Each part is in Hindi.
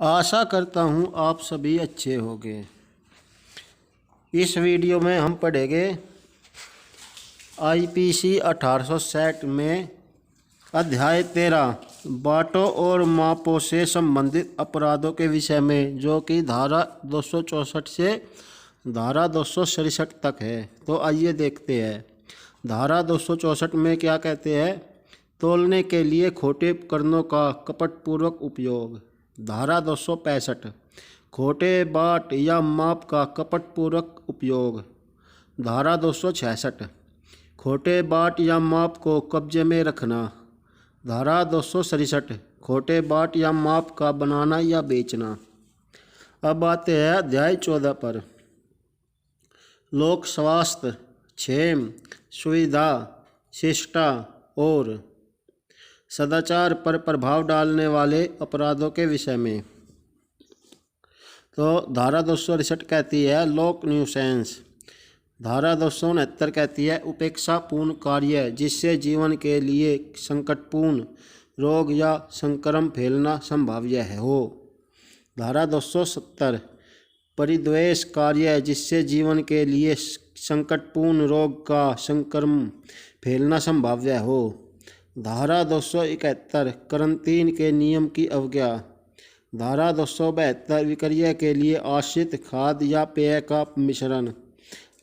आशा करता हूँ आप सभी अच्छे होंगे। इस वीडियो में हम पढ़ेंगे आईपीसी 1860 में अध्याय 13 बाटों और मापों से संबंधित अपराधों के विषय में, जो कि धारा 264 से धारा 267 तक है। तो आइए देखते हैं धारा 264 में क्या कहते हैं। तोलने के लिए खोटे उपकरणों का कपटपूर्वक उपयोग। धारा 265 खोटे बाट या माप का कपटपूर्वक उपयोग। धारा 266 खोटे बाट या माप को कब्जे में रखना। धारा 267 खोटे बाट या माप का बनाना या बेचना। अब आते हैं अध्याय 14 पर। लोक स्वास्थ्य, क्षेम, सुविधा, शिष्टा और सदाचार पर प्रभाव डालने वाले अपराधों के विषय में। तो धारा 268 कहती है लोक न्यूसेंस। धारा 269 कहती है उपेक्षापूर्ण कार्य जिससे जीवन के लिए संकटपूर्ण रोग या संक्रमण फैलना संभाव्य हो। धारा 270 परिद्वेष कार्य जिससे जीवन के लिए संकटपूर्ण रोग का संक्रमण फैलना संभाव्य हो। धारा 271 करंटीन के नियम की अवज्ञा। धारा 272 विक्रय के लिए आश्रित खाद्य या पेय का मिश्रण।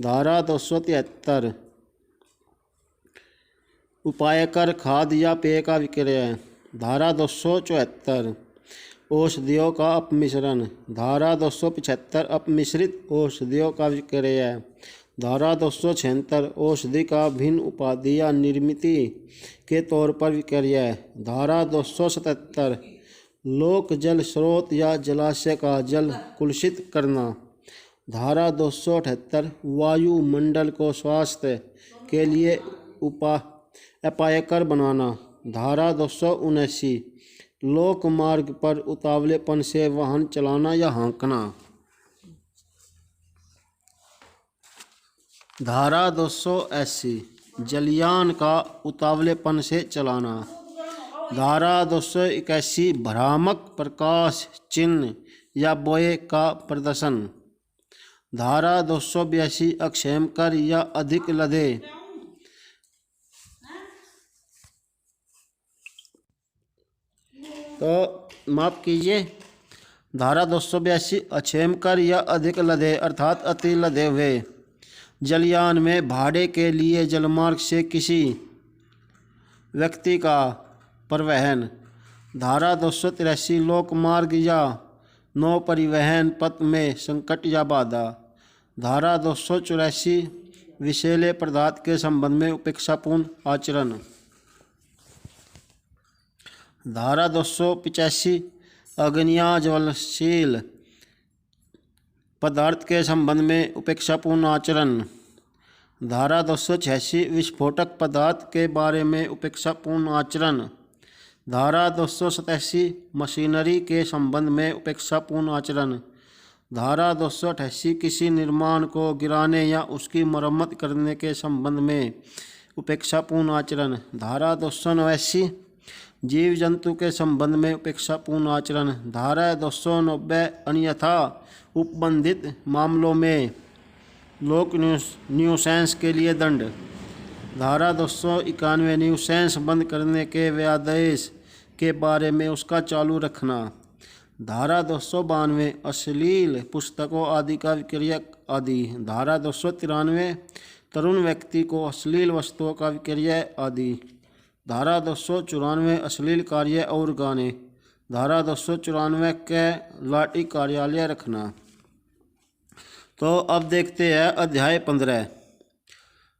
धारा 273 उपायकर खाद्य या पेय का विक्रय। धारा 274 औषधियों का अपमिश्रण। धारा 275 अपमिश्रित औषधियों का विक्रय। धारा 276 औषधि का भिन्न उपाधि या निर्मित के तौर पर विक्रय। धारा 277 लोक जल स्रोत या जलाशय का जल कलुषित करना। धारा 278 वायुमंडल को स्वास्थ्य के लिए अपायकर बनाना। धारा 279 लोक मार्ग पर उतावलेपन से वाहन चलाना या हाँकना। धारा 280 जलयान का उतावलेपन से चलाना। धारा 281 भ्रामक प्रकाश चिन्ह या बोए का प्रदर्शन। धारा 282 अक्षम कर या अधिक लदे। तो माफ कीजिए, धारा 282 अक्षम कर या अधिक लदे अर्थात अति लदे हुए जलयान में भाड़े के लिए जलमार्ग से किसी व्यक्ति का परिवहन। धारा 283 लोकमार्ग या नौ परिवहन पथ में संकट या बाधा। धारा 284 विषैले पदार्थ के संबंध में उपेक्षापूर्ण आचरण। धारा 285 अग्निज्वालनशील पदार्थ के संबंध में उपेक्षापूर्ण आचरण। धारा 286 विस्फोटक पदार्थ के बारे में उपेक्षापूर्ण आचरण। धारा 287 मशीनरी के संबंध में उपेक्षापूर्ण आचरण। धारा 288 किसी निर्माण को गिराने या उसकी मरम्मत करने के संबंध में उपेक्षापूर्ण आचरण। धारा 289 जीव जंतु के संबंध में उपेक्षापूर्ण आचरण। धारा 290 अन्यथा उपबंधित मामलों में लोक न्यूसेंस के लिए दंड। धारा 291 न्यूसेंस बंद करने के व्यादेश के बारे में उसका चालू रखना। धारा 292 अश्लील पुस्तकों आदि का विक्रय आदि। धारा 293 तरुण व्यक्ति को अश्लील वस्तुओं का विक्रय आदि। धारा 294 अश्लील कार्य और गाने। धारा 294 के लाठी कार्यालय रखना। तो अब देखते हैं अध्याय 15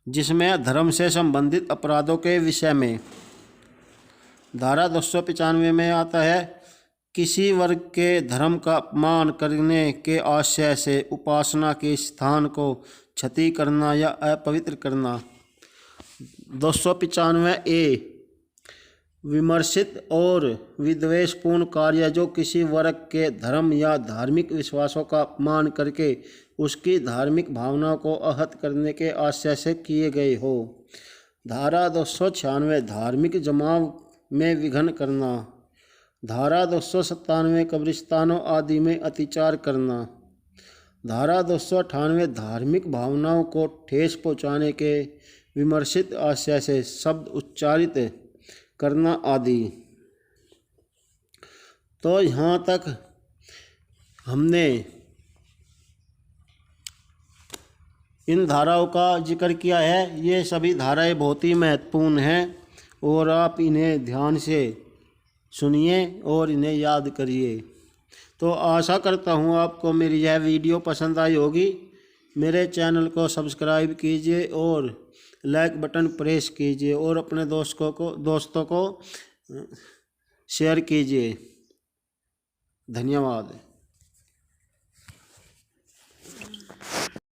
जिसमें धर्म से संबंधित अपराधों के विषय में। धारा 295 में आता है किसी वर्ग के धर्म का अपमान करने के आशय से उपासना के स्थान को क्षति करना या अपवित्र करना। 295 ए विमर्शित और विद्वेषपूर्ण कार्य जो किसी वर्ग के धर्म या धार्मिक विश्वासों का अपमान करके उसकी धार्मिक भावनाओं को आहत करने के आशय से किए गए हो। धारा 296 धार्मिक जमाव में विघ्न करना। धारा 297 कब्रिस्तानों आदि में अतिचार करना। धारा 298 धार्मिक भावनाओं को ठेस पहुँचाने के विमर्शित आशय से शब्द उच्चारित करना आदि। तो यहाँ तक हमने इन धाराओं का जिक्र किया है। ये सभी धाराएं बहुत ही महत्वपूर्ण हैं और आप इन्हें ध्यान से सुनिए और इन्हें याद करिए। तो आशा करता हूँ आपको मेरी यह वीडियो पसंद आई होगी। मेरे चैनल को सब्सक्राइब कीजिए और लाइक बटन प्रेस कीजिए और अपने दोस्तों को शेयर कीजिए। धन्यवाद।